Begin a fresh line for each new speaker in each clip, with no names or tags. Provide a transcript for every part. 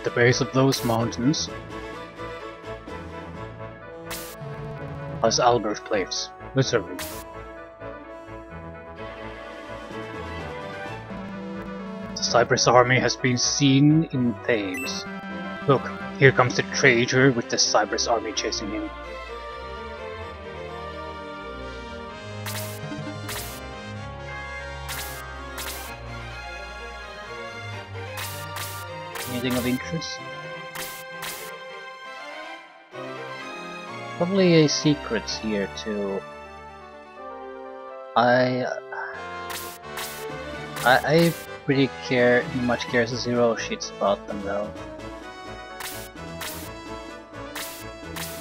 At the base of those mountains lies Albert Cliffs, Missouri. The Cyprus army has been seen in Thames. Look, here comes the traitor with the Cyprus army chasing him. Anything of interest? Probably a secrets here too. I pretty much care zero shits about them though.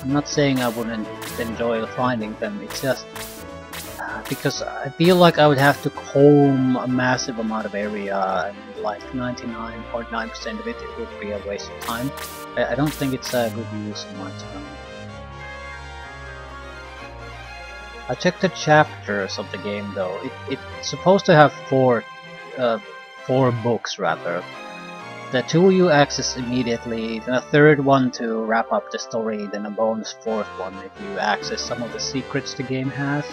I'm not saying I wouldn't enjoy finding them, it's just because I feel like I would have to comb a massive amount of area and like 99.9% of it would be a waste of time. I don't think it's a good use of my time. I checked the chapters of the game though. It's supposed to have four books rather. The two you access immediately, then a third one to wrap up the story, then a bonus fourth one if you access some of the secrets the game has.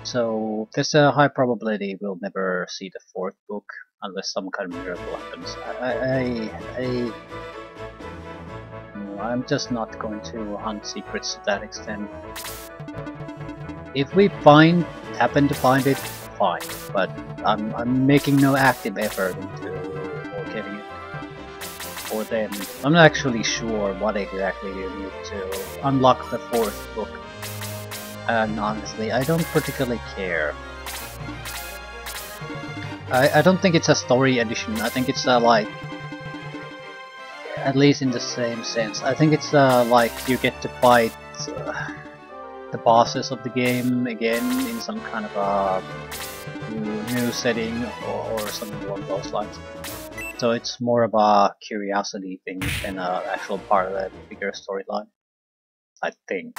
So there's a high probability we'll never see the fourth book unless some kind of miracle happens. I'm just not going to hunt secrets to that extent. If we happen to find it, fine, but I'm making no active effort into getting it for them. I'm not actually sure what exactly you need to unlock the fourth book, and honestly, I don't particularly care. I don't think it's a story edition. I think it's like, at least in the same sense, I think it's like you get to fight the bosses of the game again in some kind of a new setting or something along those lines. So it's more of a curiosity thing than an actual part of the bigger storyline, I think.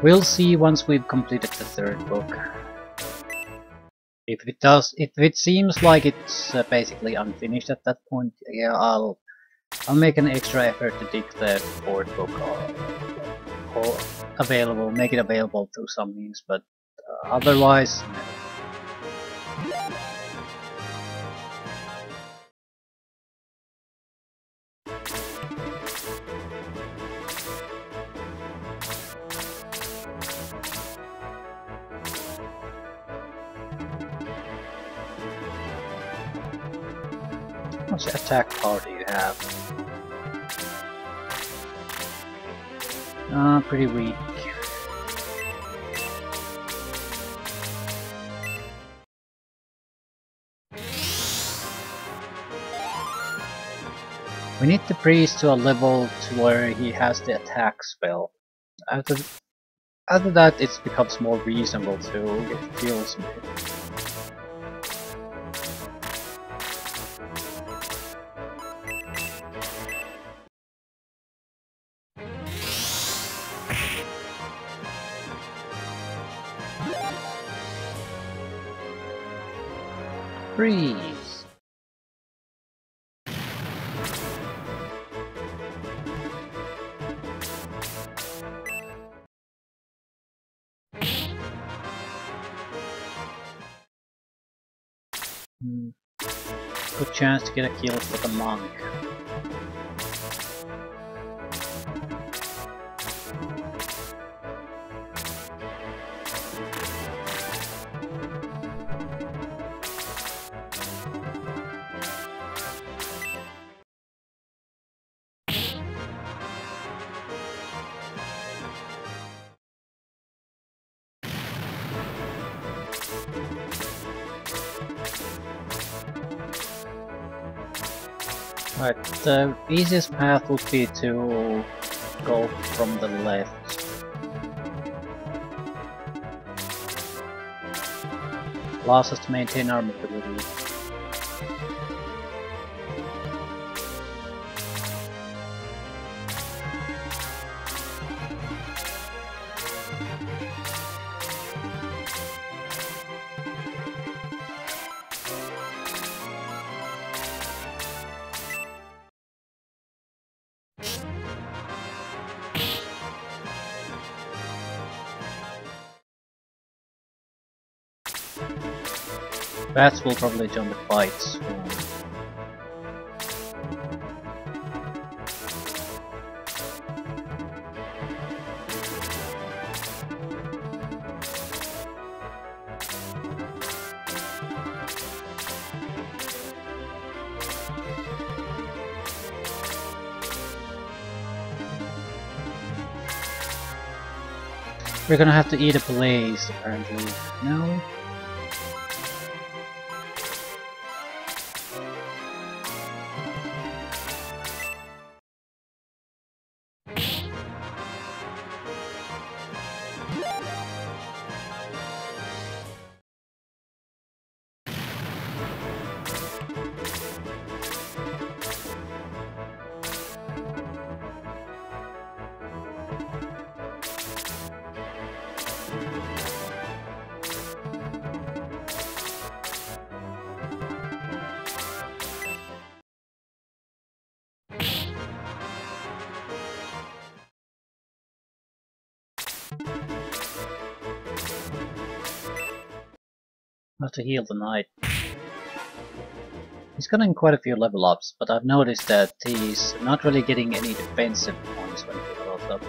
We'll see once we've completed the third book. If it seems like it's basically unfinished at that point, yeah, I'll make an extra effort to dig the fourth book or available, make it available through some means, but otherwise, no. How much attack power do you have? Pretty weak. We need the priest to a level to where he has the attack spell. After that, it becomes more reasonable to get kills with it. Freeze! Good chance to get a kill for the monk. Right, the easiest path would be to go from the left. Allows us to maintain our mobility. Bats will probably join the fight soon. We're gonna have to eat a blaze, apparently. No? I have to heal the knight. He's gotten quite a few level ups, but I've noticed that he's not really getting any defensive points when he levels up.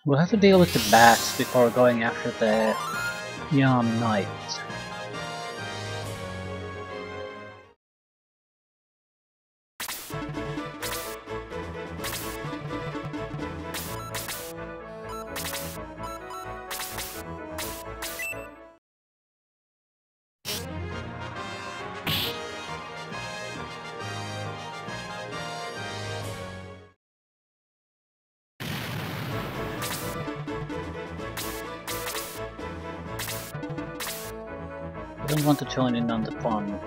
We'll have to deal with the bats before going after the young knight. I don't want to join in on the fun.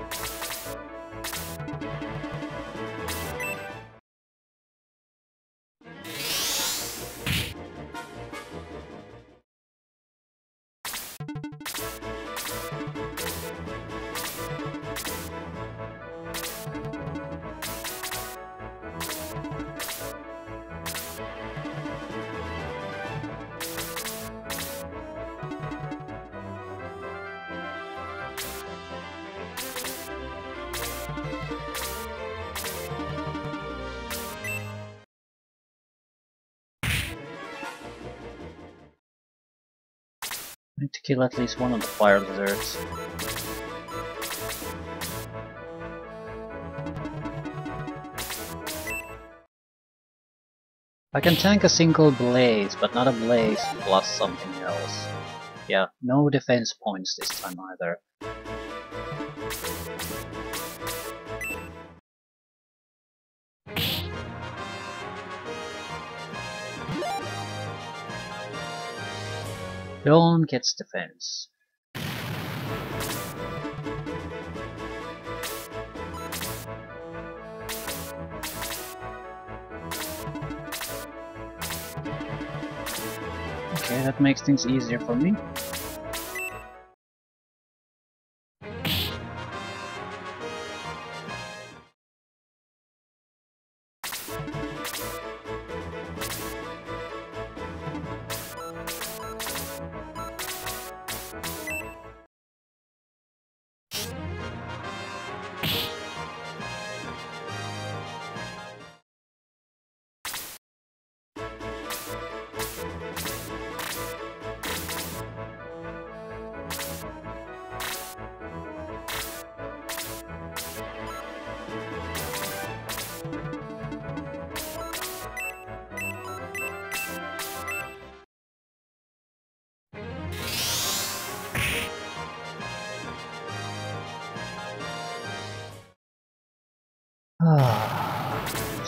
I need to kill at least one of the fire lizards. I can tank a single blaze, but not a blaze plus something else. Yeah, no defense points this time either. Dawn gets defense. Okay, that makes things easier for me.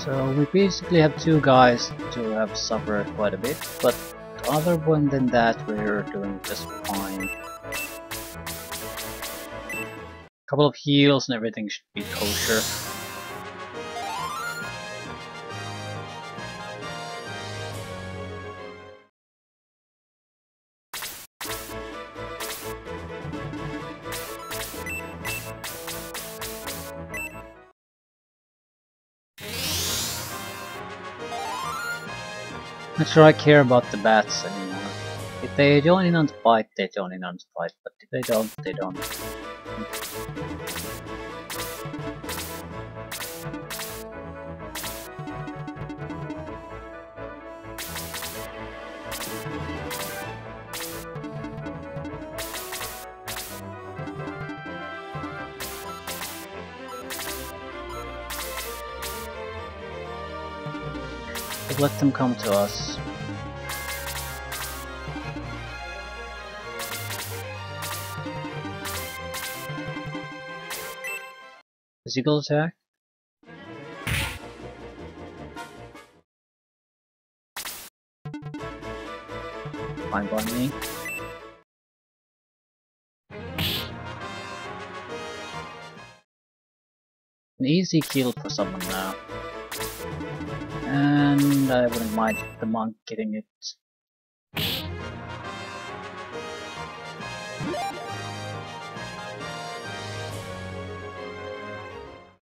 So we basically have two guys to have suffered quite a bit, but other than that we're doing just fine. Couple of heals and everything should be kosher. Not sure I care about the bats anymore. If they join in on the fight, they join in on the fight, but if they don't, they don't. But let them come to us. Physical attack? Fine by me. An easy kill for someone now. And I wouldn't mind the monk getting it.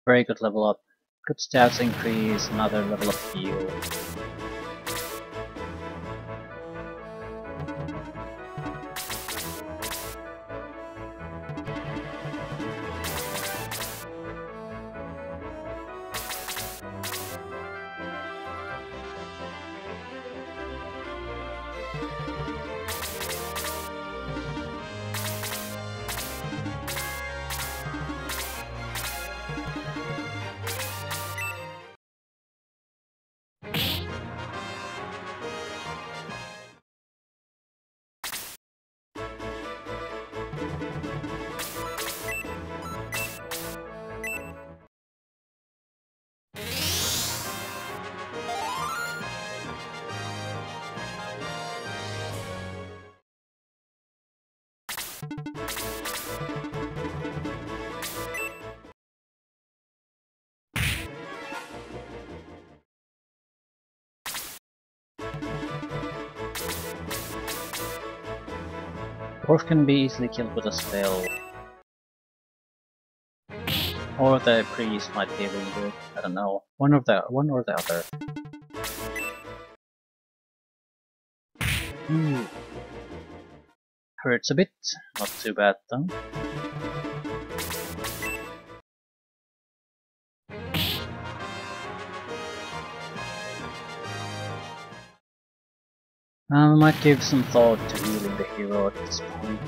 Very good level up. Good stats increase, another level of heal. Dwarf can be easily killed with a spell. Or the priest might be able to do it. I don't know. One or the other. Ooh. Hurts a bit. Not too bad though. I might give some thought to healing the hero at this point.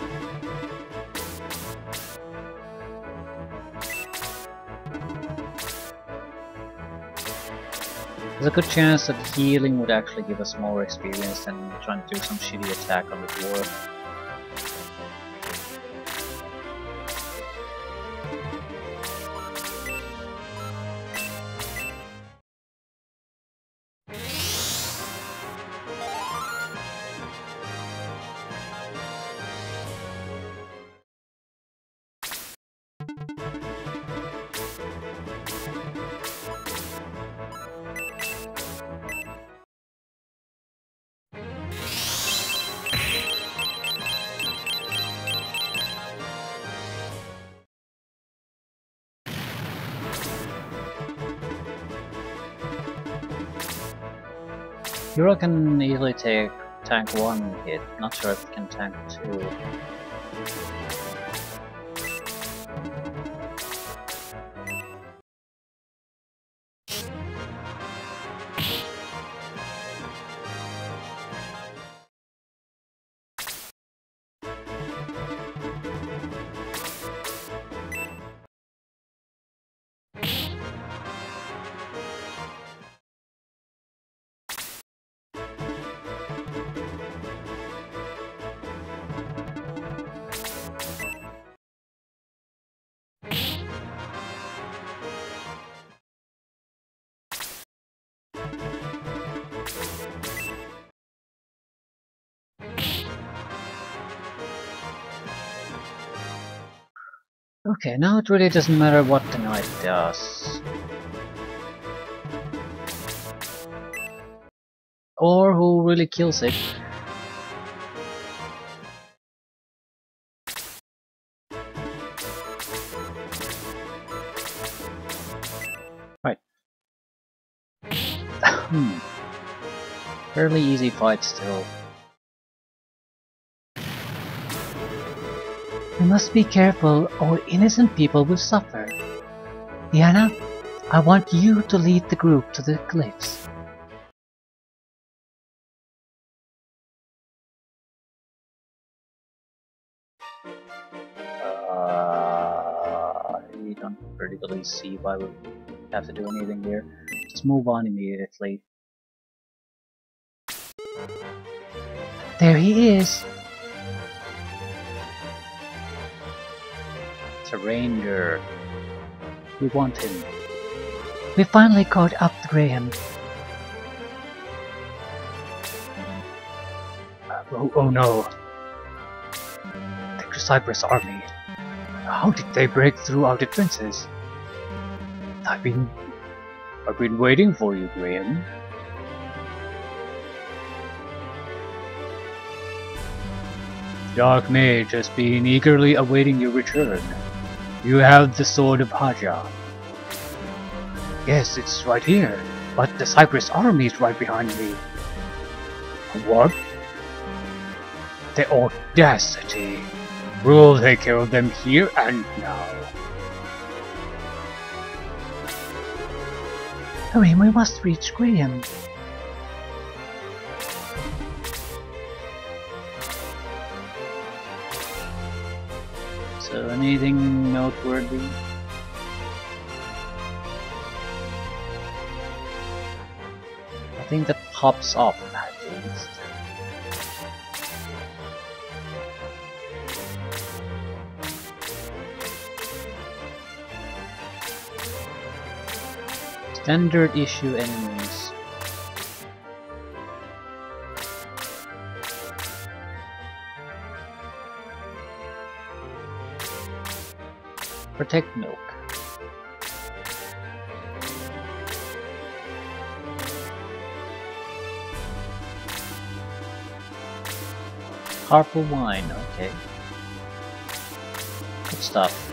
There's a good chance that healing would actually give us more experience than trying to do some shitty attack on the dwarf. Hero can easily tank 1 hit, not sure if it can tank 2. Okay, now it really doesn't matter what the knight does. Or who really kills it. Right. Fairly easy fight still. We must be careful or innocent people will suffer. Diana, I want you to lead the group to the cliffs. I don't particularly see why we have to do anything here. Just move on immediately. There he is! It's a ranger. We want him. We finally caught up to Graham. Oh no. The Cypress army. How did they break through our defenses? I've been waiting for you, Graham. Dark Mage has been eagerly awaiting your return. You have the sword of Haja. Yes, it's right here, but the Cypress army is right behind me. What? The audacity! We'll take care of them here and now. Hurry, we must reach Graham. So, anything noteworthy? Nothing that pops up, at least. Standard issue enemies. Protect milk. Harper wine, okay. Good stuff.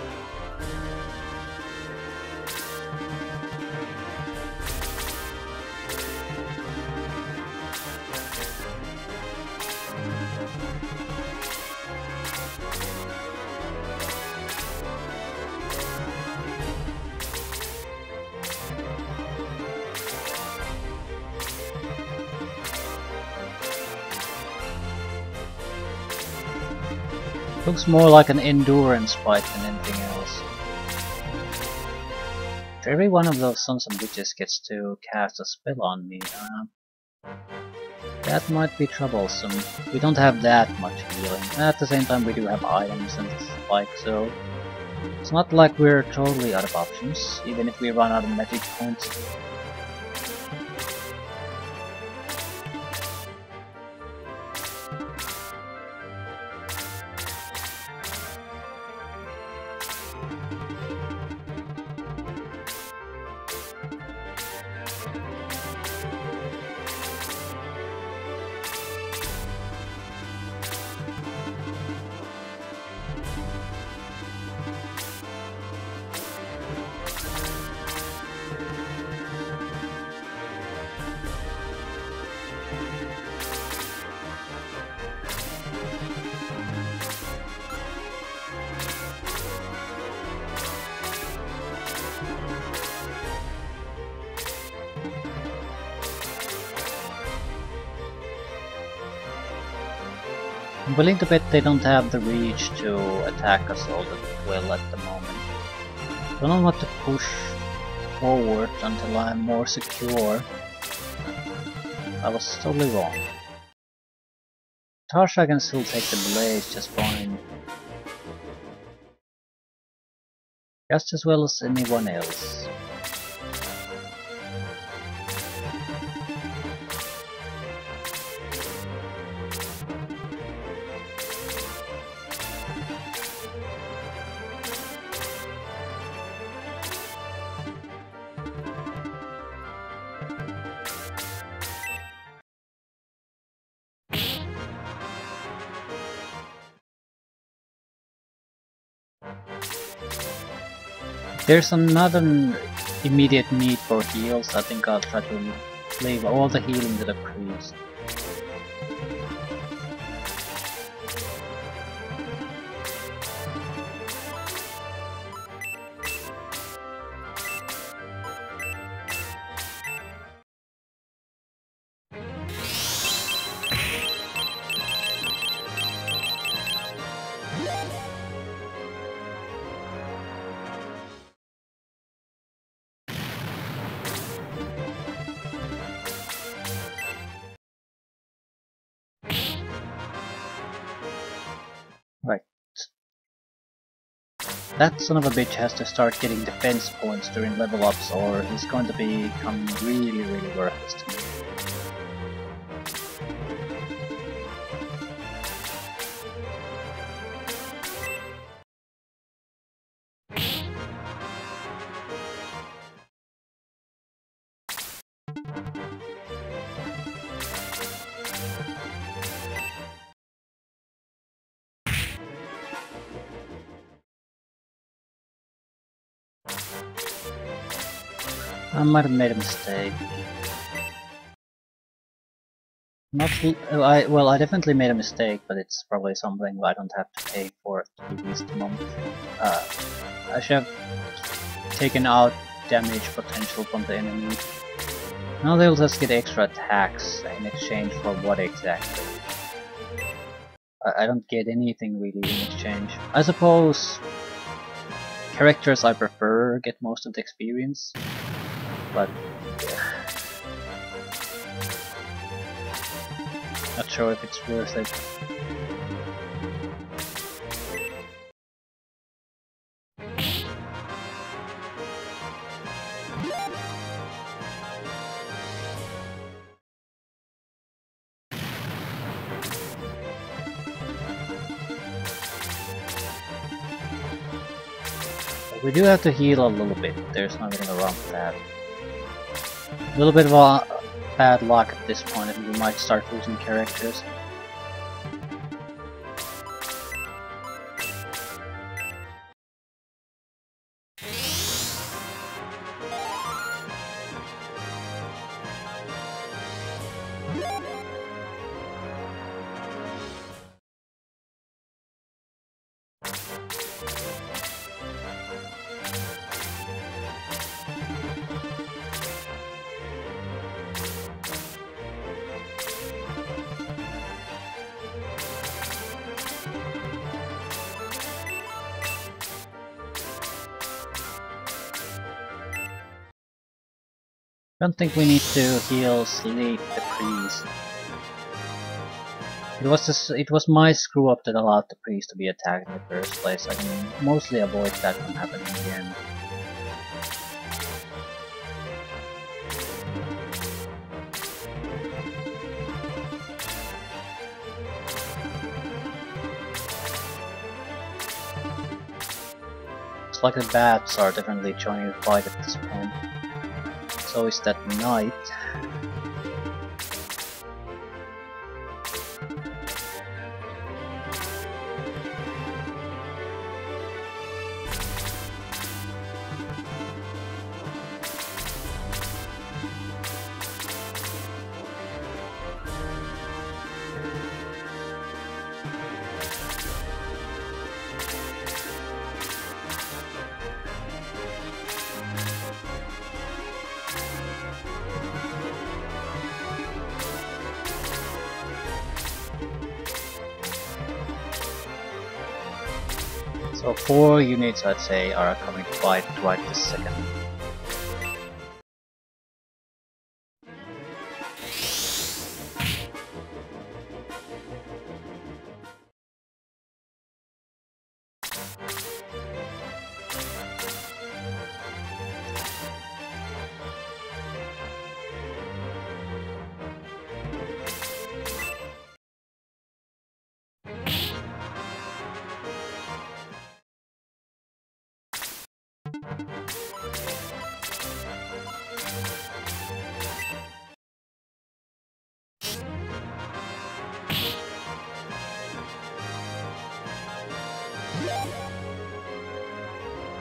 Looks more like an endurance fight than anything else. If every one of those sons and witches gets to cast a spell on me, that might be troublesome. We don't have that much healing. At the same time we do have items and like, so it's not like we're totally out of options, even if we run out of magic points. I'm willing to bet they don't have the reach to attack us all that well at the moment. Don't know what to push forward until I'm more secure. I was totally wrong. Tarsha can still take the blaze just fine. Just as well as anyone else. There's another immediate need for heals. I think I'll try to leave all the healing to the priest. Right. That son of a bitch has to start getting defense points during level ups or he's going to become really worthless to me. I might have made a mistake. I definitely made a mistake, but it's probably something I don't have to pay for it to be least month. I should have taken out damage potential from the enemy. Now they'll just get extra attacks in exchange for what exactly? I don't get anything really in exchange. I suppose characters I prefer get most of the experience, but not sure if it's worth it. We do have to heal a little bit, there's no getting around that. A little bit of a bad luck at this point and we might start losing characters. I don't think we need to heal Sleep the priest. It was my screw up that allowed the priest to be attacked in the first place. I can mostly avoid that from happening again. It's like the bats are definitely joining the fight at this point. So is that knight. So 4 units I'd say are coming to fight right this second.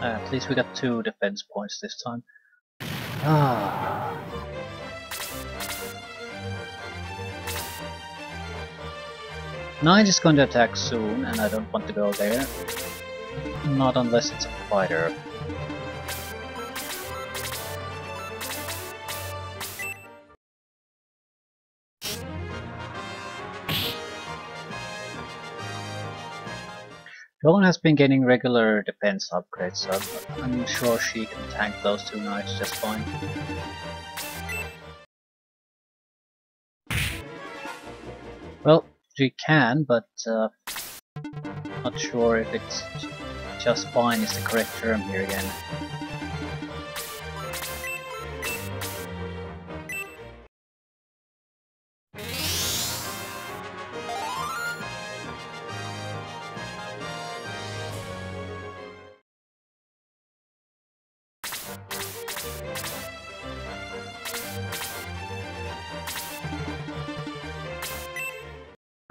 At least we got 2 defense points this time. Ah. Knight is going to attack soon, and I don't want to go there. Not unless it's a fighter. Dawn has been getting regular defense upgrades, so I'm sure she can tank those 2 knights just fine. Well, she can, but not sure if it's just fine is the correct term here again.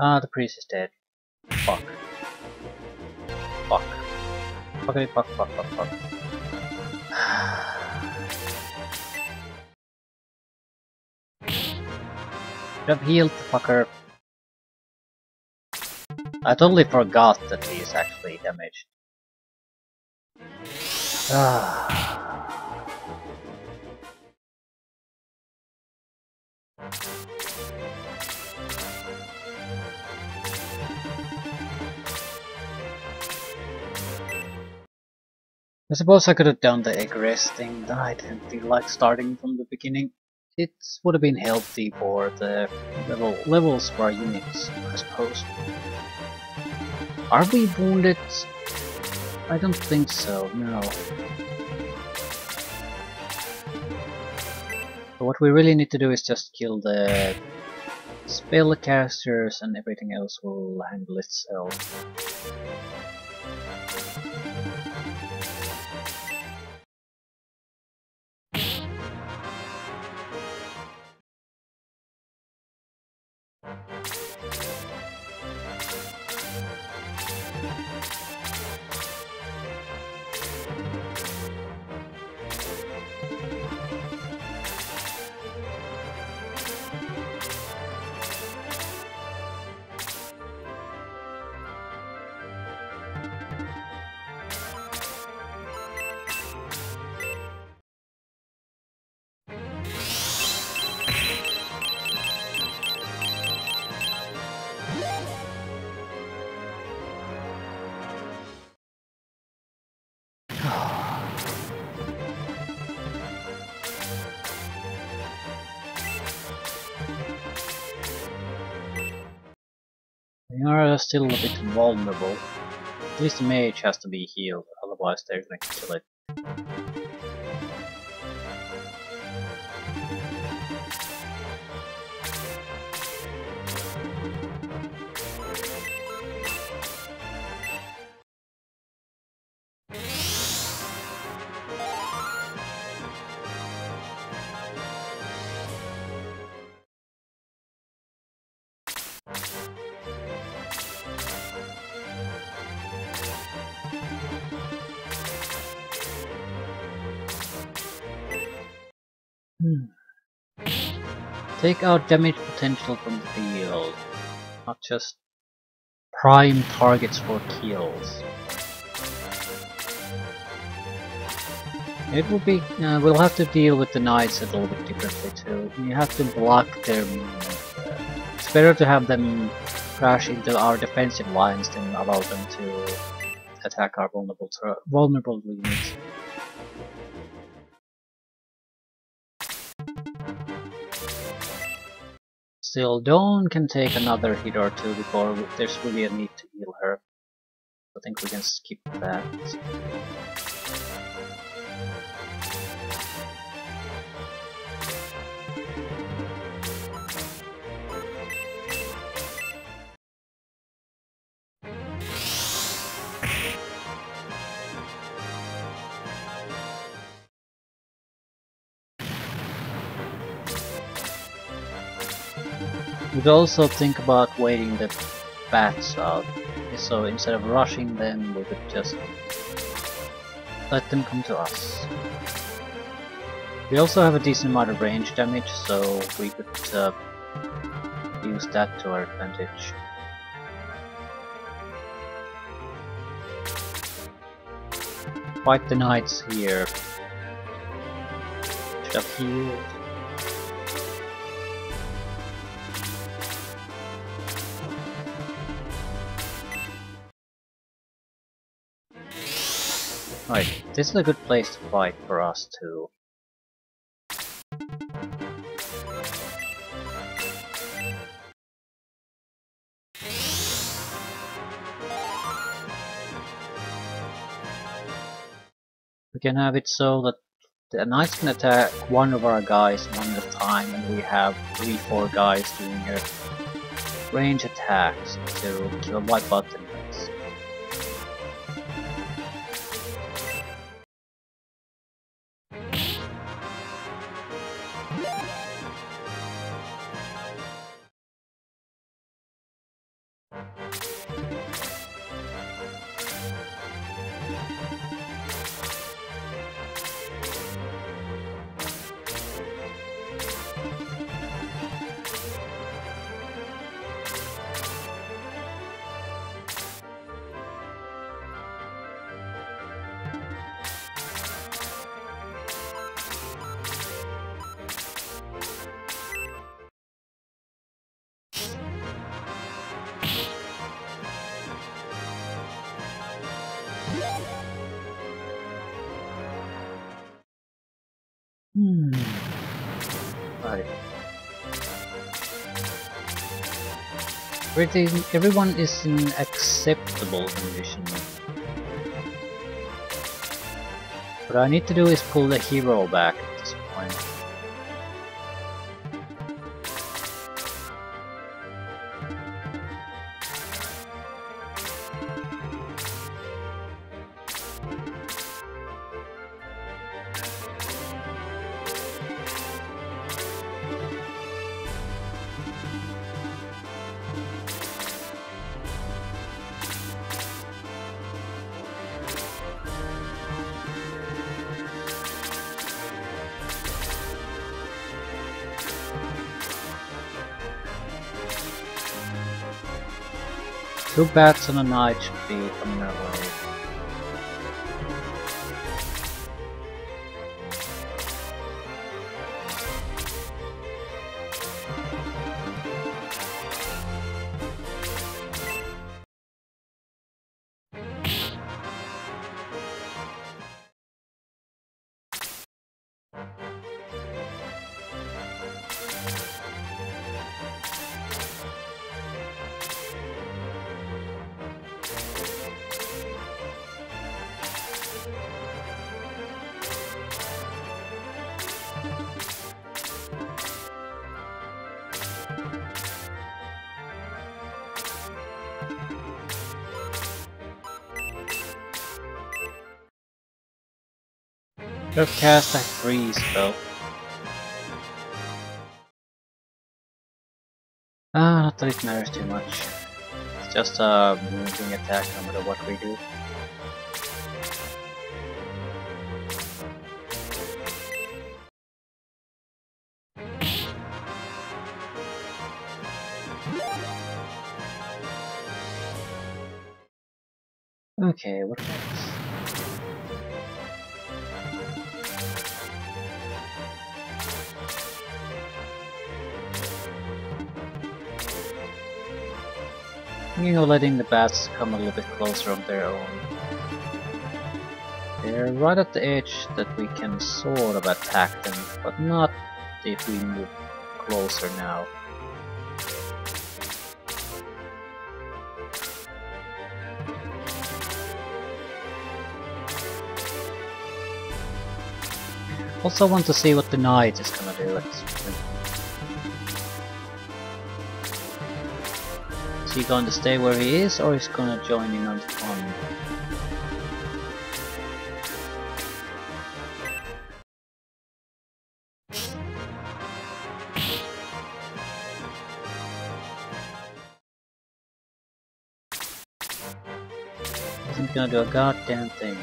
Ah, the priest is dead. Fuck. Fuck. Fuckity fuck fuck fuck fuck. Should have healed the fucker. I totally forgot that he is actually damaged. I suppose I could have done the egg resting, but I didn't feel like starting from the beginning. It would have been healthy for the levels for our units, I suppose. Are we wounded? I don't think so, no. But what we really need to do is just kill the spellcasters and everything else will handle itself. We are still a bit vulnerable. At least the mage has to be healed, otherwise they're gonna kill it. Take out damage potential from the field, not just prime targets for kills. It will be. We'll have to deal with the knights a little bit differently too. You have to block their movement. It's better to have them crash into our defensive lines than allow them to attack our vulnerable units. Still, Dawn can take another hit or two before there's really a need to heal her. I think we can skip that. We'd also think about waiting the bats out, so instead of rushing them we could just let them come to us. We also have a decent amount of range damage, so we could use that to our advantage. Fight the knights here. Should have healed. Right, this is a good place to fight for us too. We can have it so that the knights can attack one of our guys one at a time, and we have 3-4 guys doing their range attacks to wipe out the knights. Right. Everyone is in acceptable condition. What I need to do is pull the hero back at this point. Two bats and a knight should be coming our way. Could have cast a freeze though. Not that it matters too much. It's just a moving attack no matter what we do. Okay, what next? You know, letting the bats come a little bit closer of their own. They're right at the edge that we can sort of attack them, but not if we move closer now. Also want to see what the knight is gonna do at this point. Is he going to stay where he is, or is he gonna join in on the fun? Isn't gonna do a goddamn thing.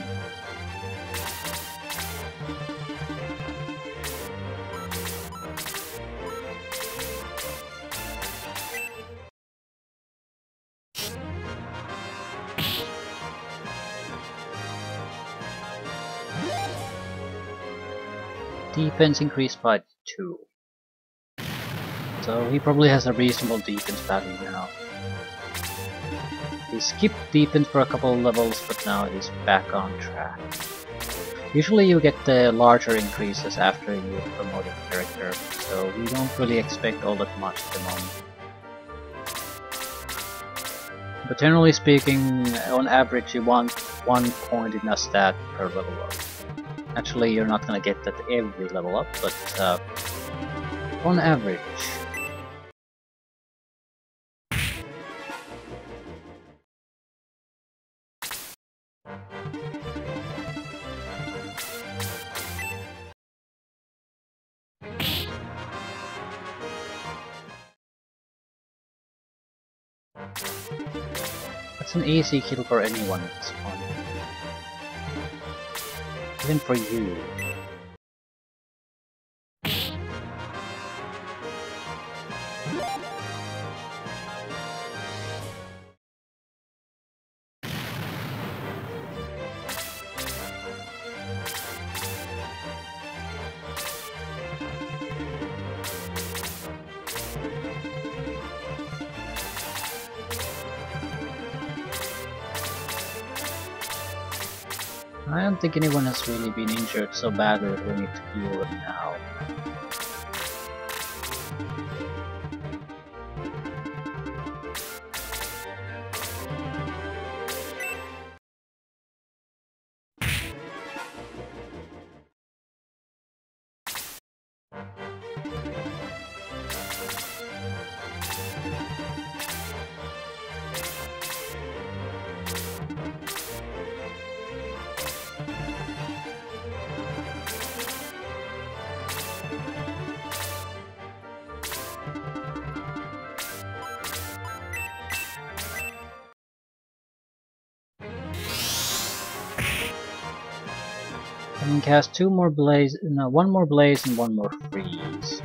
defense increased by 2. So he probably has a reasonable defense value now. He skipped defense for a couple of levels, but now he's back on track. Usually you get the larger increases after you promote a character, so we don't really expect all that much at the moment. But generally speaking, on average you want 1 point in a stat per level up. Actually, you're not gonna get that every level up, but on average. That's an easy kill for anyone at this point. Even for you. I don't think anyone has really been injured so badly that we need to heal them now. I can cast 2 more blaze, no, 1 more blaze and 1 more freeze.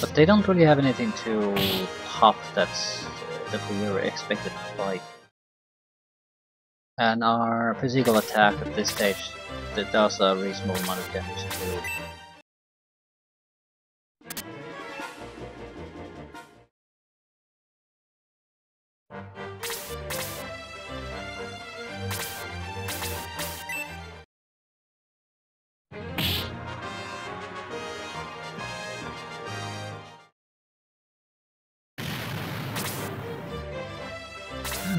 But they don't really have anything too tough that we were expected to fight. And our physical attack at this stage that does a reasonable amount of damage too.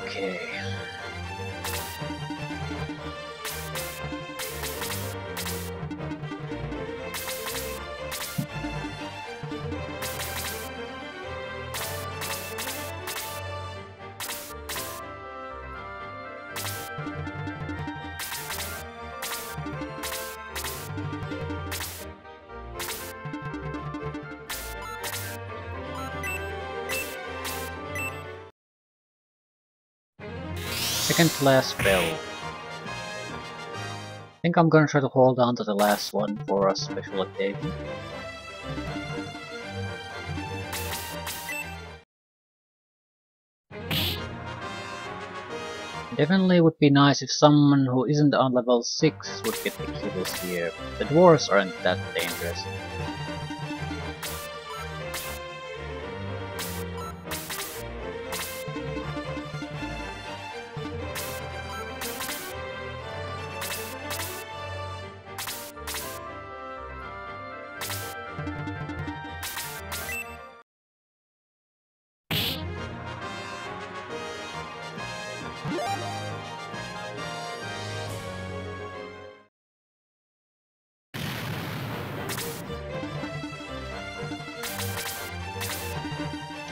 Okay. Second to last spell. I think I'm gonna try to hold on to the last one for a special occasion. Definitely would be nice if someone who isn't on level 6 would get the kills here. The dwarves aren't that dangerous.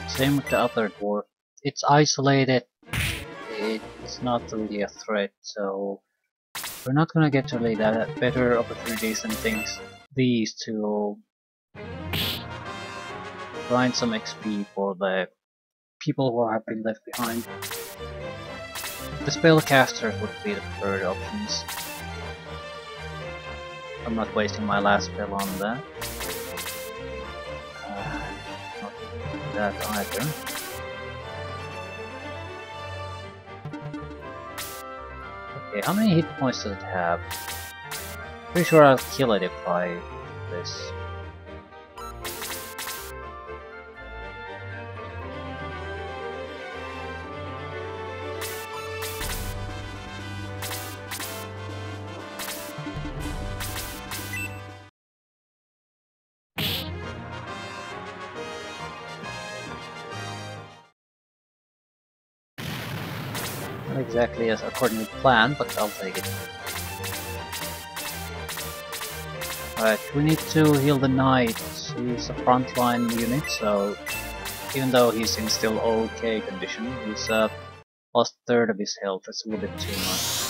Same with the other dwarf. It's isolated, it's not really a threat, so we're not gonna get really that better opportunities and things these to grind some XP for the people who have been left behind. The spellcasters would be the preferred options. I'm not wasting my last spell on that. Not that either. Okay, how many hit points does it have? Pretty sure I'll kill it if I this. Not exactly as according to plan, but I'll take it. Alright, we need to heal the knight. He's a frontline unit, so even though he's in still okay condition, he's lost a third of his health. That's a little bit too much.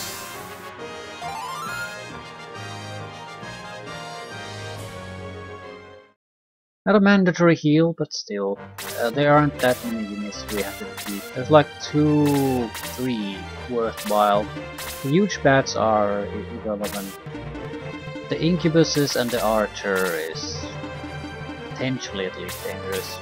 Not a mandatory heal, but still, there aren't that many units we have to defeat. There's like 2, 3 worthwhile. The huge bats are irrelevant. The incubuses and the archer is potentially at least dangerous.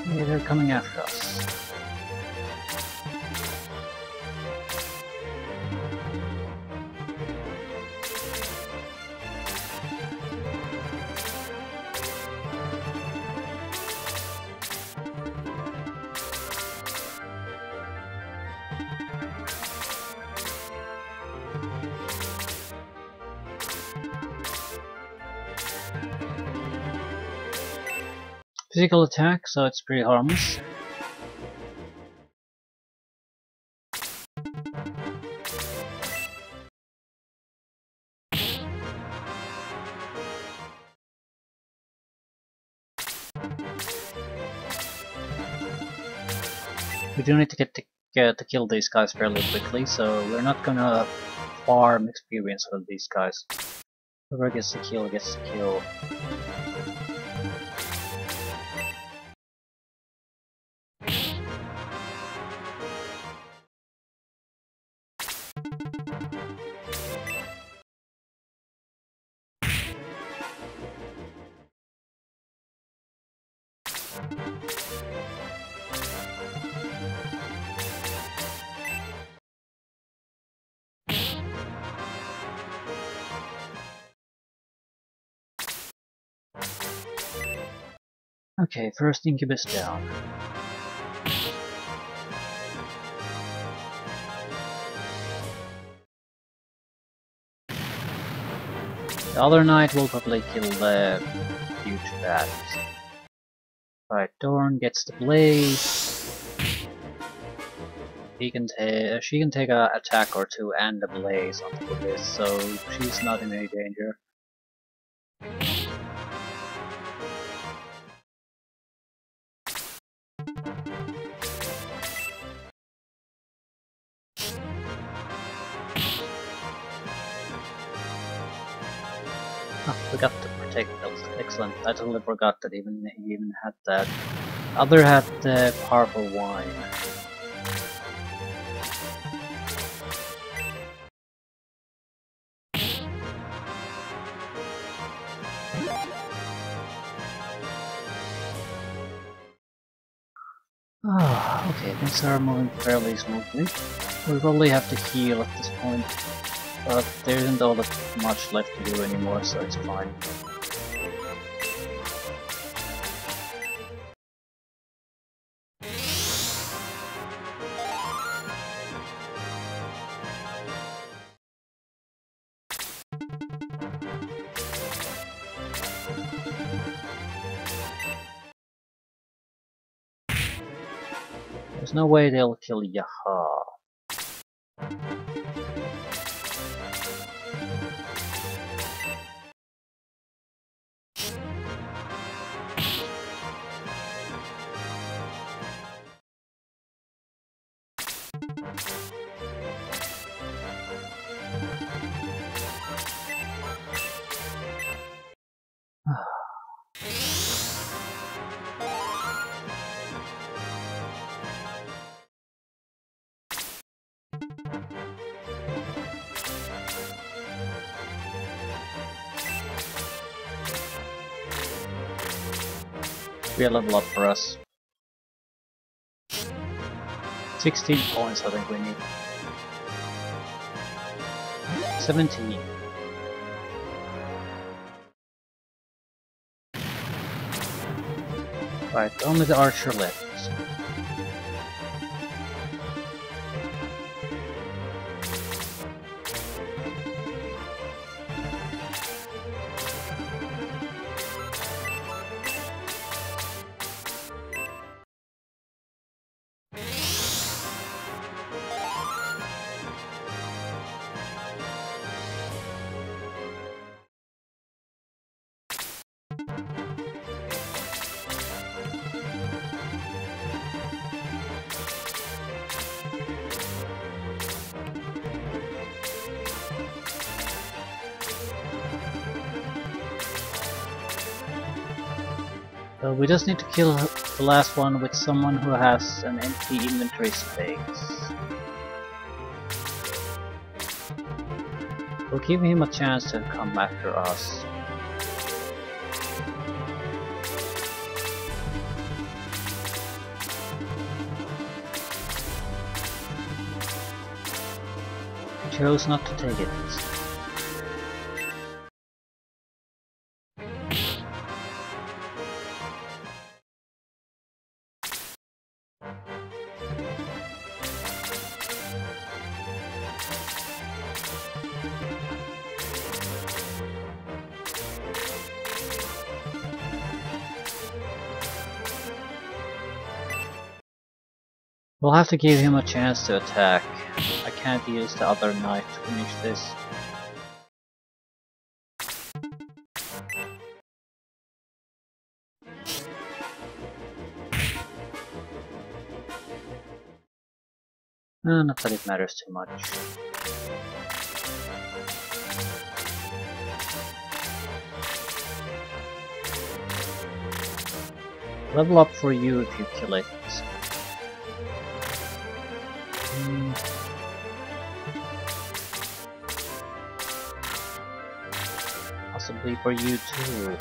Yeah, they're coming after us. Physical attack, so it's pretty harmless. We do need to get to kill these guys fairly quickly, so we're not gonna farm experience with these guys. Whoever gets the kill gets the kill. Okay, first incubus down. The other knight will probably kill the huge bats. Right, Dorn gets the blaze. She can take a attack or two and a blaze on top of this, so she's not in any danger. Ah, we got to protect those. Excellent. I totally forgot that he even had that. Other had the powerful wine. Ah, okay, things are moving fairly smoothly. We probably have to heal at this point, but there isn't all that much left to do anymore, so it's fine. There's no way they'll kill Yaha. Be a level up for us. 16 points I think we need. 17. Right, only the archer left. So we just need to kill the last one with someone who has an empty inventory space. We'll give him a chance to come after us. He chose not to take it. We'll have to give him a chance to attack. I can't use the other knight to finish this. Not that it matters too much. Level up for you if you kill it. Possibly for you too.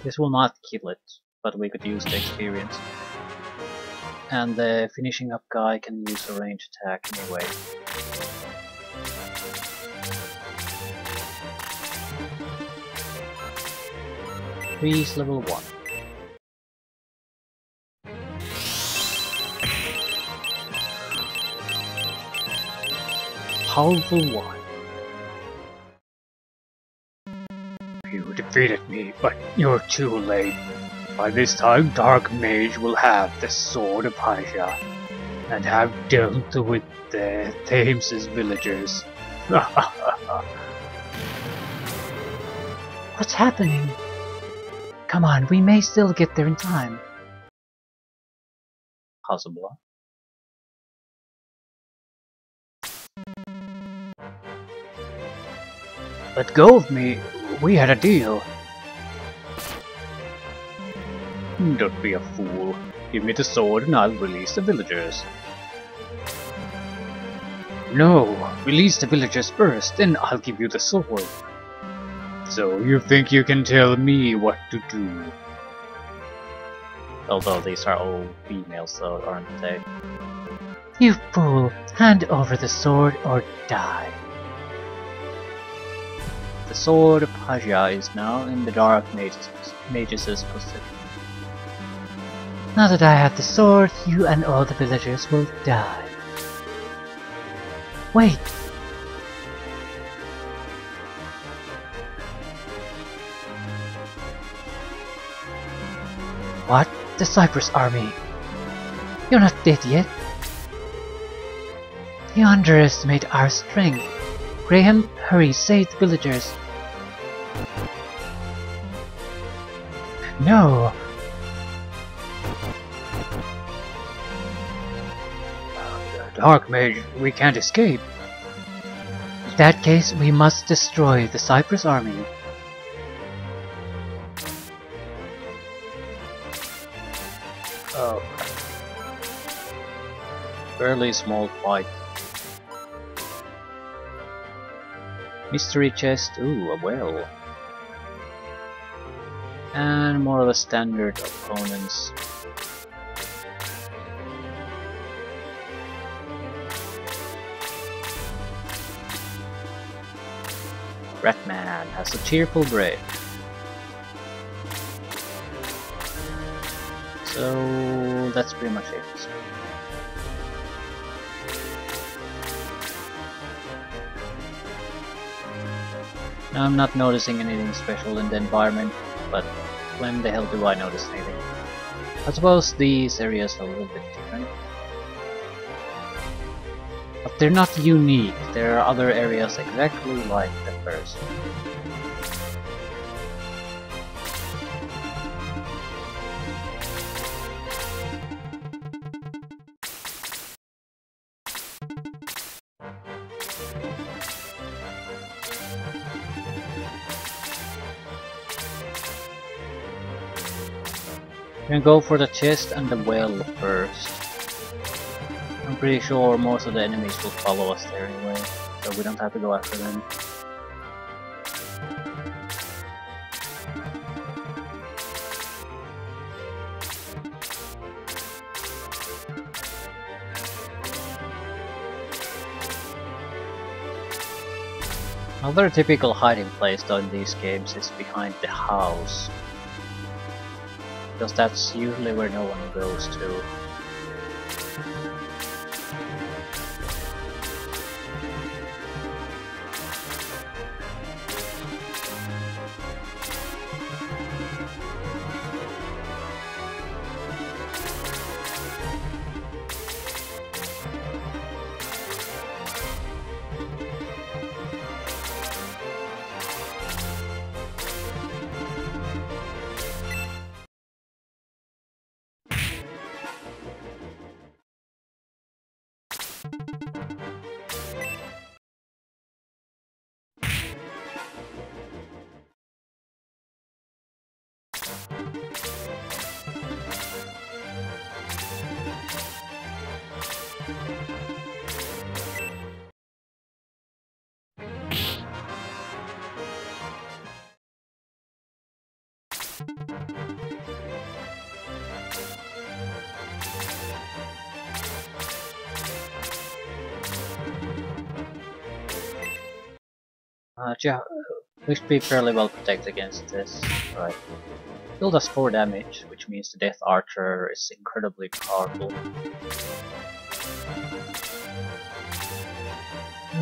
This will not kill it, but we could use the experience. And the finishing up guy can use a range attack anyway. Freeze level 1. Powerful 1. You defeated me, but you're too late. By this time, Dark Mage will have the Sword of Haja, and have dealt with the Thames' villagers. What's happening? Come on, we may still get there in time. Possible. Let go of me. We had a deal. Don't be a fool. Give me the sword and I'll release the villagers. No, release the villagers first, then I'll give you the sword. So you think you can tell me what to do? Although these are all females though, aren't they? You fool! Hand over the sword or die. The Sword of Haja is now in the Dark Mage's possession. Now that I have the sword, you and all the villagers will die. Wait! What? The Cyprus army? You're not dead yet. You underestimate our strength. Graham, hurry, save the villagers. No! Dark Mage, we can't escape. In that case, we must destroy the Cyprus army. Oh. Fairly small fight. Mystery chest, ooh, a well. And more of the standard opponents. Ratman has a cheerful break. So that's pretty much it. Now I'm not noticing anything special in the environment, but when the hell do I notice anything? I suppose these areas are a little bit different. But they're not unique, there are other areas exactly like the first. I'm gonna go for the chest and the well first. I'm pretty sure most of the enemies will follow us there anyway, so we don't have to go after them. Another typical hiding place though in these games is behind the house. Because that's usually where no one goes to. Yeah, we should be fairly well protected against this. Right. Still does 4 damage, which means the Death Archer is incredibly powerful.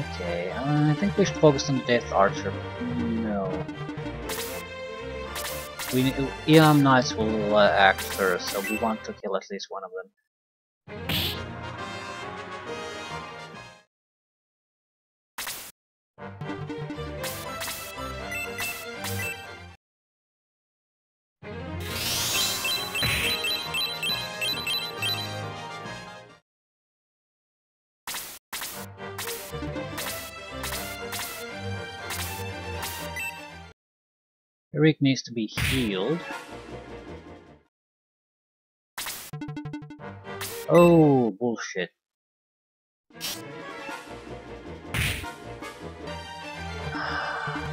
Okay, I think we should focus on the Death Archer. No. Eon Knights will act first, so we want to kill at least one of them. Eric needs to be healed. Oh, bullshit.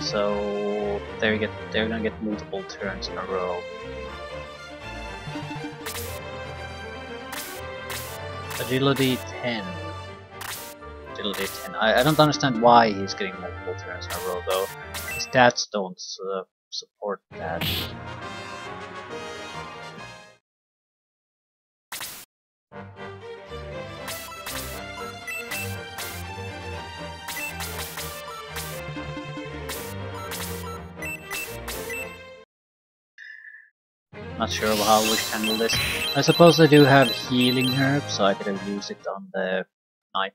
So they're gonna get multiple turns in a row. Agility 10. Agility 10. I don't understand why he's getting multiple turns in a row though. His stats don't support that. Not sure how we should handle this. I suppose I do have healing herbs, so I could have used it on the knight.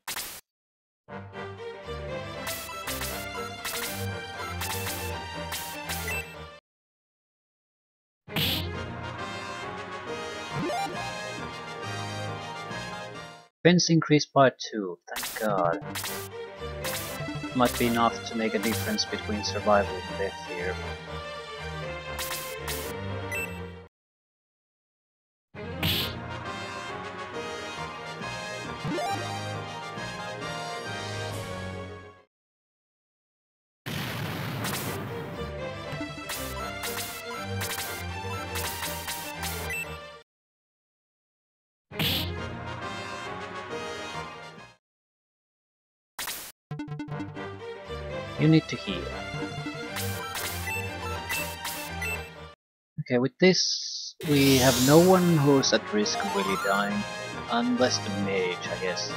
Defense increased by 2, thank god. Might be enough to make a difference between survival and death here. You need to heal. Okay, with this we have no one who's at risk of really dying, unless the mage, I guess.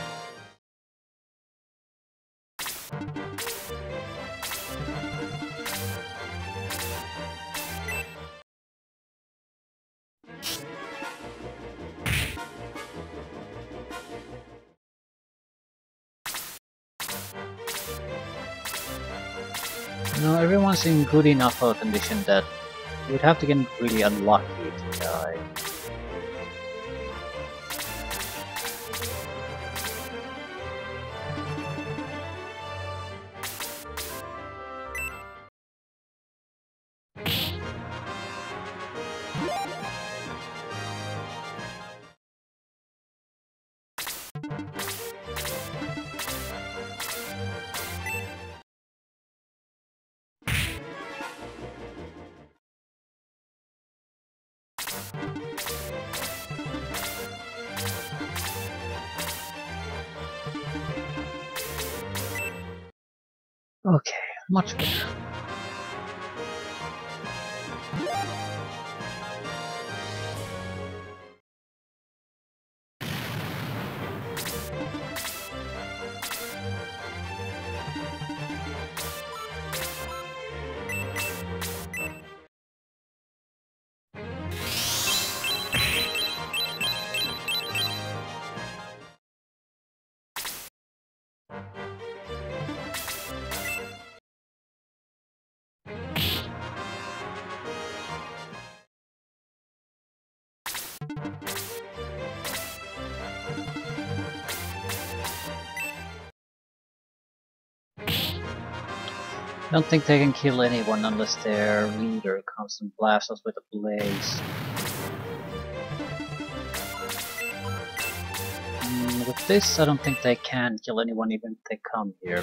No, everyone's in good enough of a condition that you'd have to get really unlucky to die. Okay, much better. I don't think they can kill anyone unless their leader comes and blasts us with a blaze. With this, I don't think they can kill anyone even if they come here.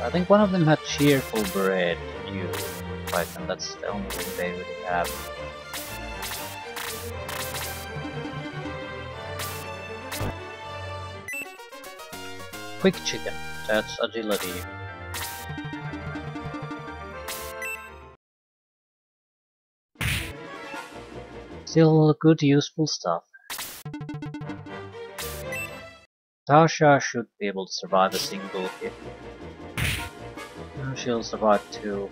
I think one of them had cheerful bread, you fight them, that's the only thing they really have. Quick chicken, that's agility. Still good useful stuff. Tasha should be able to survive a single hit. She'll survive too.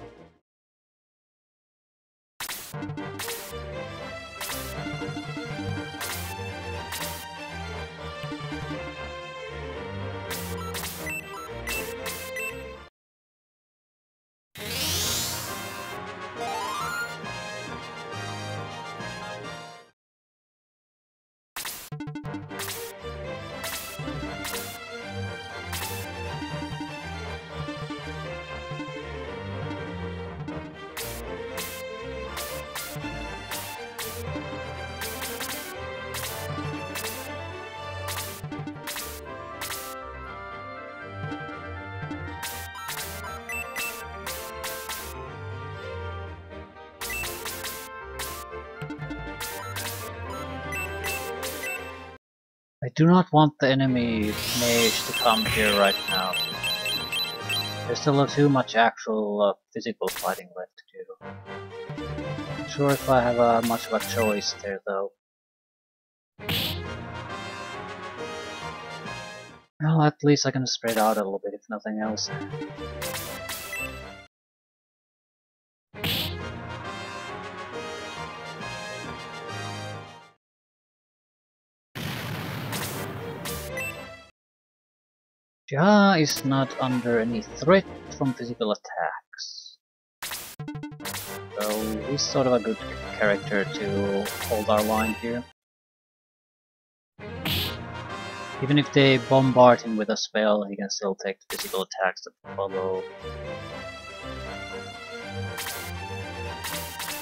I do not want the enemy mage to come here right now. There's still too much actual physical fighting left to do. Not sure if I have much of a choice there though. Well, at least I can spread out a little bit, if nothing else. Ja is not under any threat from physical attacks. So he's sort of a good character to hold our line here. Even if they bombard him with a spell, he can still take the physical attacks that follow.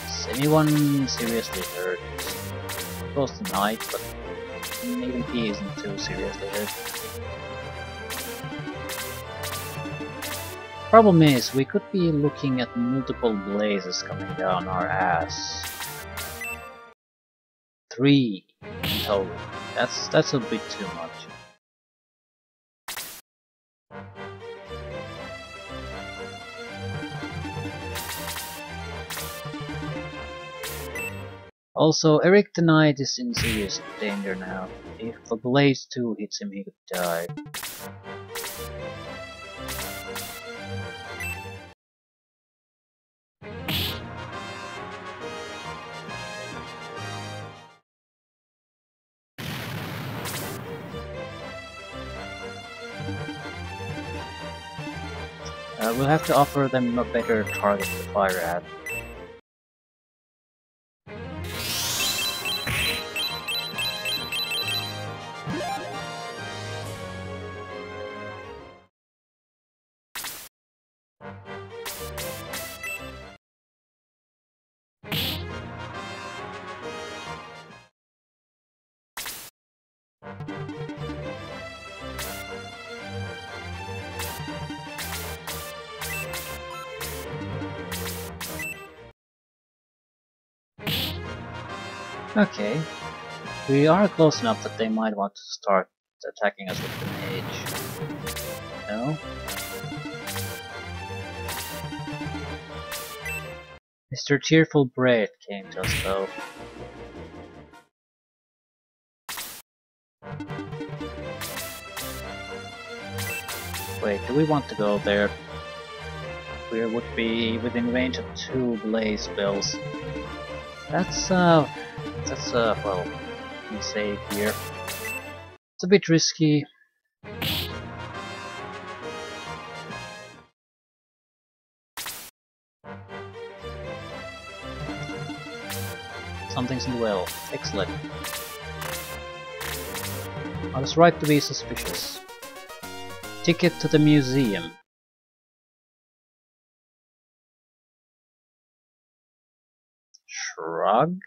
Is anyone seriously hurt? Of course the knight, but even he isn't too seriously hurt. Problem is, we could be looking at multiple blazes coming down our ass. 3 in total. That's a bit too much. Also, Eric the Knight is in serious danger now. If a blaze 2 hits him, he could die. We'll have to offer them a better target to fire at. Okay, we are close enough that they might want to start attacking us with the mage. No? Mr. Cheerful Bread came to us though. Wait, do we want to go there? We would be within range of 2 blaze spells. That's well, let me say here. It's a bit risky. Something's in the well. Excellent. I was right to be suspicious. Ticket to the museum. Shrug?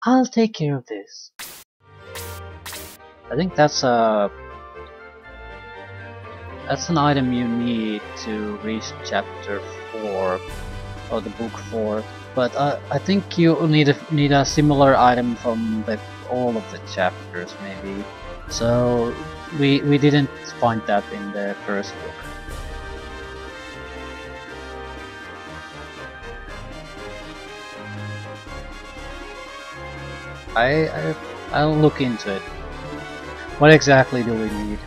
I'll take care of this. I think that's an item you need to reach chapter 4 or the book 4. But I think you need a similar item from all of the chapters maybe. So we didn't find that in the first book. I'll look into it. What exactly do we need?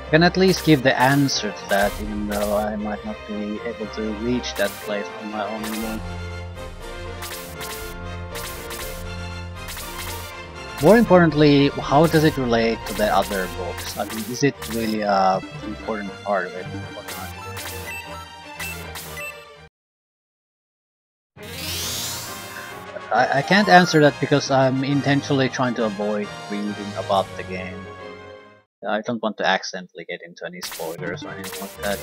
I can at least give the answer to that, even though I might not be able to reach that place on my own alone. More importantly, how does it relate to the other books? I mean, is it really an important part of it or not? I can't answer that because I'm intentionally trying to avoid reading about the game. I don't want to accidentally get into any spoilers or anything like that.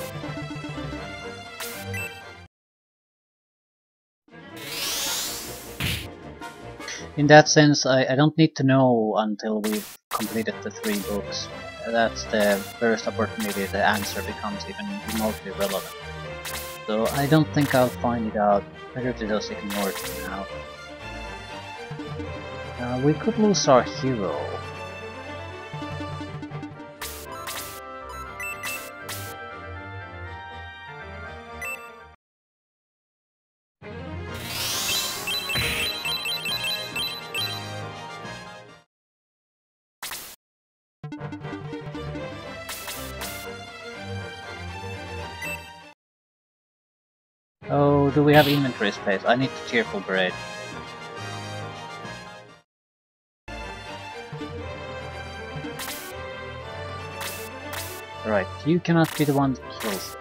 In that sense, I don't need to know until we've completed the 3 books. That's the first opportunity the answer becomes even remotely relevant. So I don't think I'll find it out. Better to just ignore it for now. We could lose our hero. Oh, do we have inventory space? I need the cheerful braid. Right, you cannot be the one that kills it.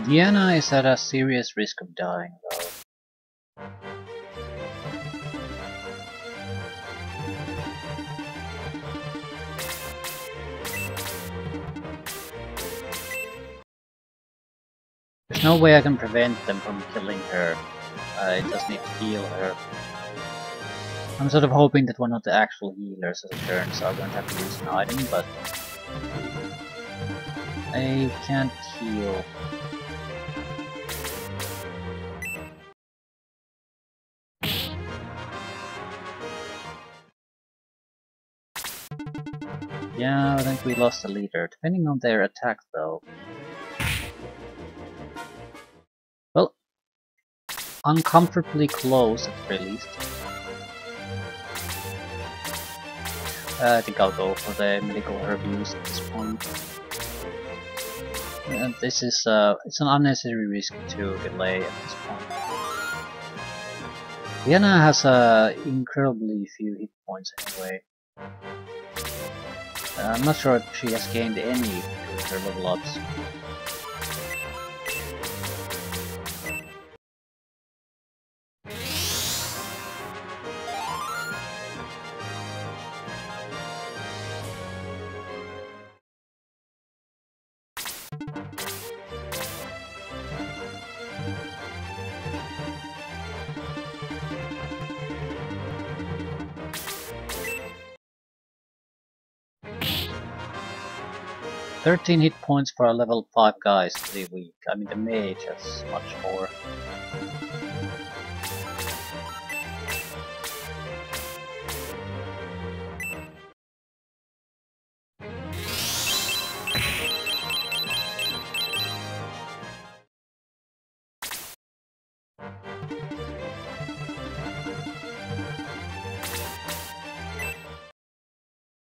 Diana is at a serious risk of dying, though. There's no way I can prevent them from killing her. I just need to heal her. I'm sort of hoping that one of the actual healers as it turns, so I won't have to use an item, but I can't heal. Yeah, I think we lost the leader, depending on their attack though. Well, uncomfortably close at the very least. I think I'll go for the medical herb use at this point. And this is it's an unnecessary risk to delay at this point. Vienna has incredibly few hit points anyway. I'm not sure if she has gained any during her level ups. "13 hit points for a level 5 guy is pretty weak. I mean, the mage has much more.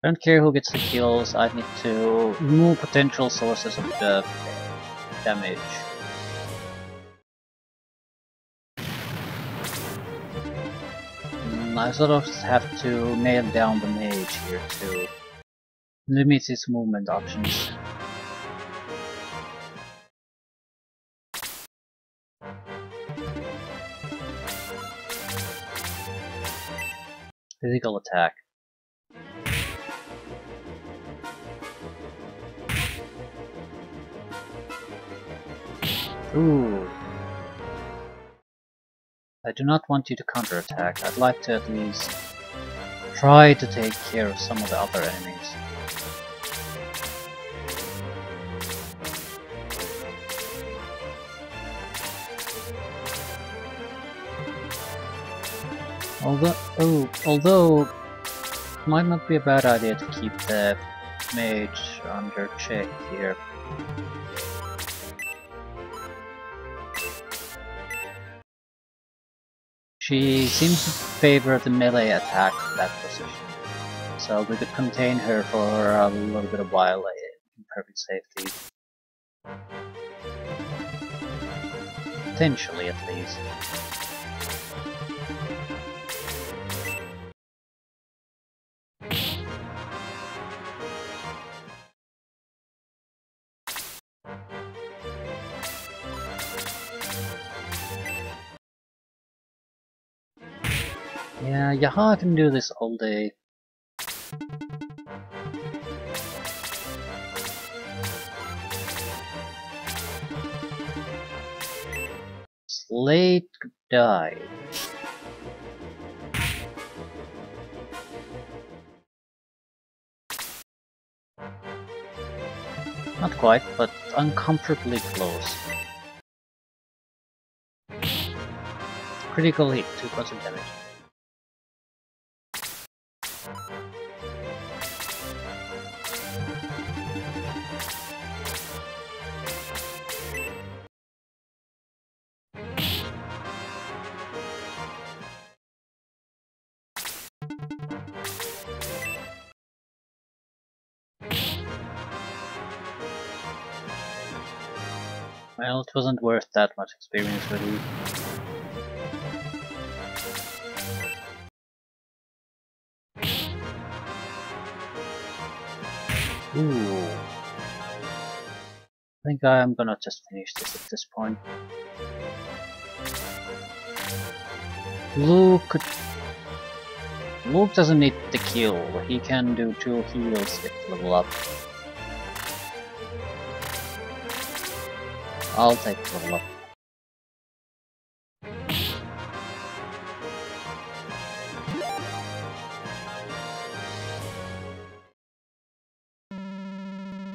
I don't care who gets the kills, I need to remove potential sources of the damage. I sort of have to nail down the mage here to limit his movement options. Physical attack. Ooh. I do not want you to counterattack. I'd like to at least try to take care of some of the other enemies. Although it might not be a bad idea to keep the mage under check here. She seems to favor the melee attack in that position, so we could contain her for a little bit of while in perfect safety. Potentially, at least. Yeah, Yaha can do this all day. Slate died. Not quite, but uncomfortably close. Critical hit, 2 points of damage. Well, it wasn't worth that much experience really. Ooh. I think I'm gonna just finish this at this point. Luke doesn't need the kill. He can do 2 heals if level up. I'll take level up.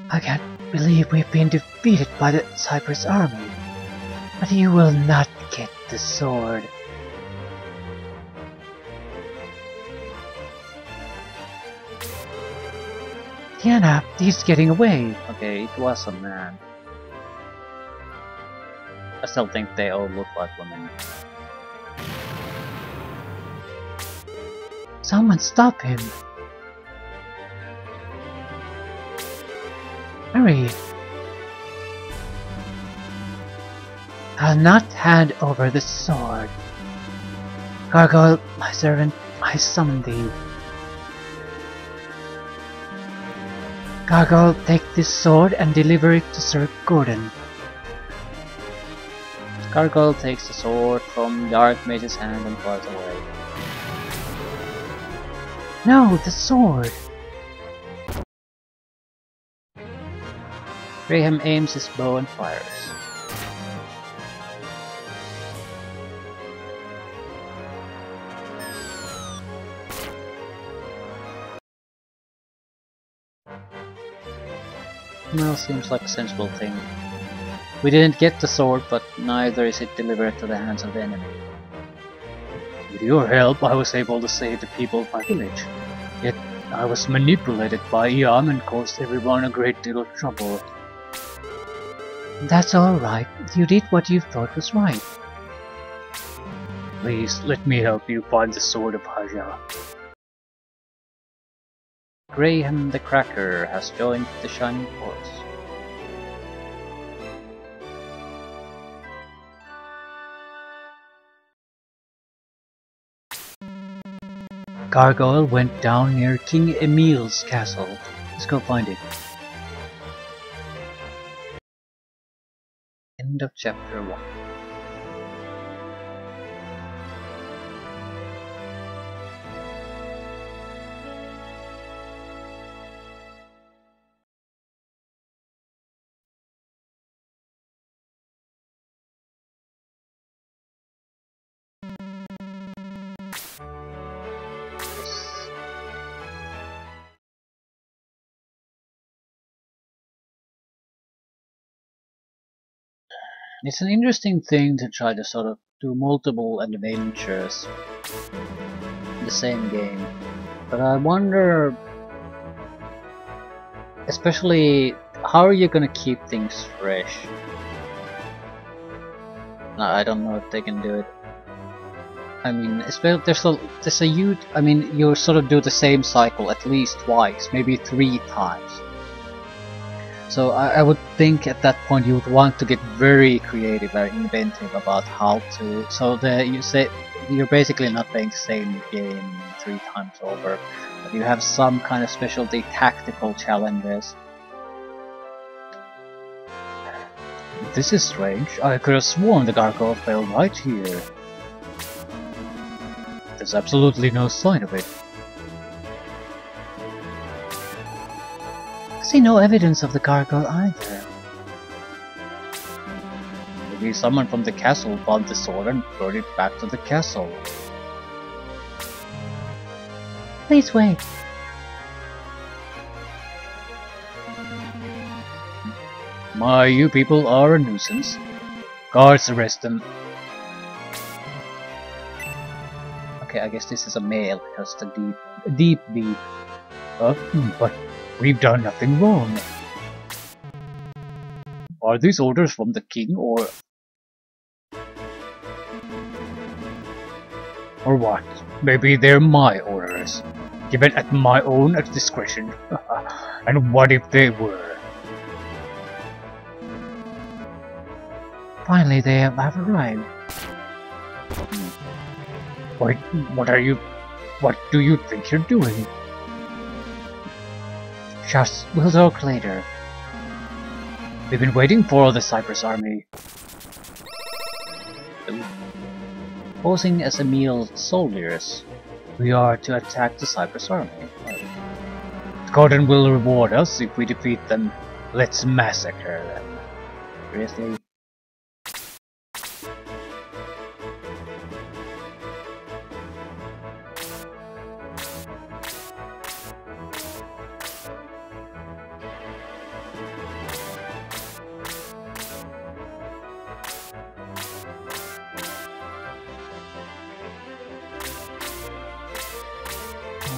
I can't believe we've been defeated by the Cypress army. But you will not get the sword. Tiana, he's getting away. Okay, it was a man. I still think they all look like women. Someone stop him! Hurry! I'll not hand over the sword. Gargoyle, my servant, I summon thee. Gargoyle, take this sword and deliver it to Sir Gordon. Gargoyle takes the sword from the Archmage's hand and flies away. No, the sword! Graham aims his bow and fires. Well, seems like a sensible thing. We didn't get the sword, but neither is it delivered to the hands of the enemy. With your help, I was able to save the people of my village. Yet, I was manipulated by Iam and caused everyone a great deal of trouble. That's alright. You did what you thought was right. Please, let me help you find the sword of Haja. Graham the Cracker has joined the Shining Force. Gargoyle went down near King Emil's castle. Let's go find it. End of chapter 1. It's an interesting thing to try to sort of do multiple adventures in the same game, but I wonder, especially, how are you gonna keep things fresh? I don't know if they can do it. I mean, there's a huge, I mean, you sort of do the same cycle at least twice, maybe 3 times. So I would think at that point you would want to get very creative, very inventive about how to. So you say you're basically not playing the same game 3 times over, but you have some kind of specialty tactical challenges. This is strange. I could have sworn the gargoyle fell right here. There's absolutely no sign of it. I see no evidence of the gargoyle either. Maybe someone from the castle found the sword and brought it back to the castle. Please wait. You people are a nuisance. Guards, arrest them. Okay, I guess this is a male. It has the deep beat. But we've done nothing wrong. Are these orders from the king or what? Maybe they're my orders, given at my own discretion. And what if they were? Finally, they have arrived. Wait, what do you think you're doing? Just, we'll talk later. We've been waiting for the Cypress army. Posing as Emil's soldiers, we are to attack the Cypress army. Gordon will reward us if we defeat them. Let's massacre them. Seriously?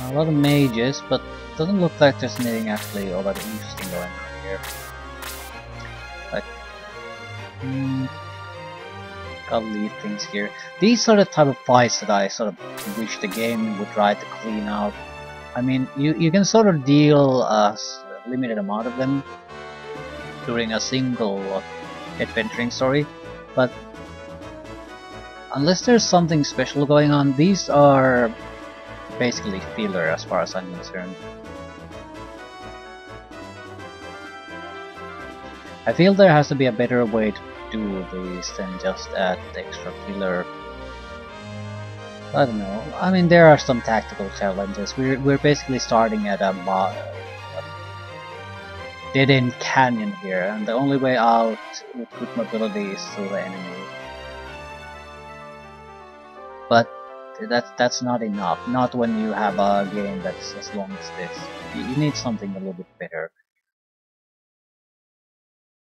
A lot of mages, but doesn't look like there's anything actually all that interesting going on here. But gotta leave things here. These are the type of fights that I sort of wish the game would try to clean out. I mean, you can sort of deal a limited amount of them during a single adventuring story, but unless there's something special going on, these are basically filler as far as I'm concerned. I feel there has to be a better way to do these than just add the extra filler. I don't know. I mean, there are some tactical challenges. We're basically starting at a dead-end canyon here, and the only way out with good mobility is through the enemy. But that's not enough. Not when you have a game that's as long as this. You need something a little bit better.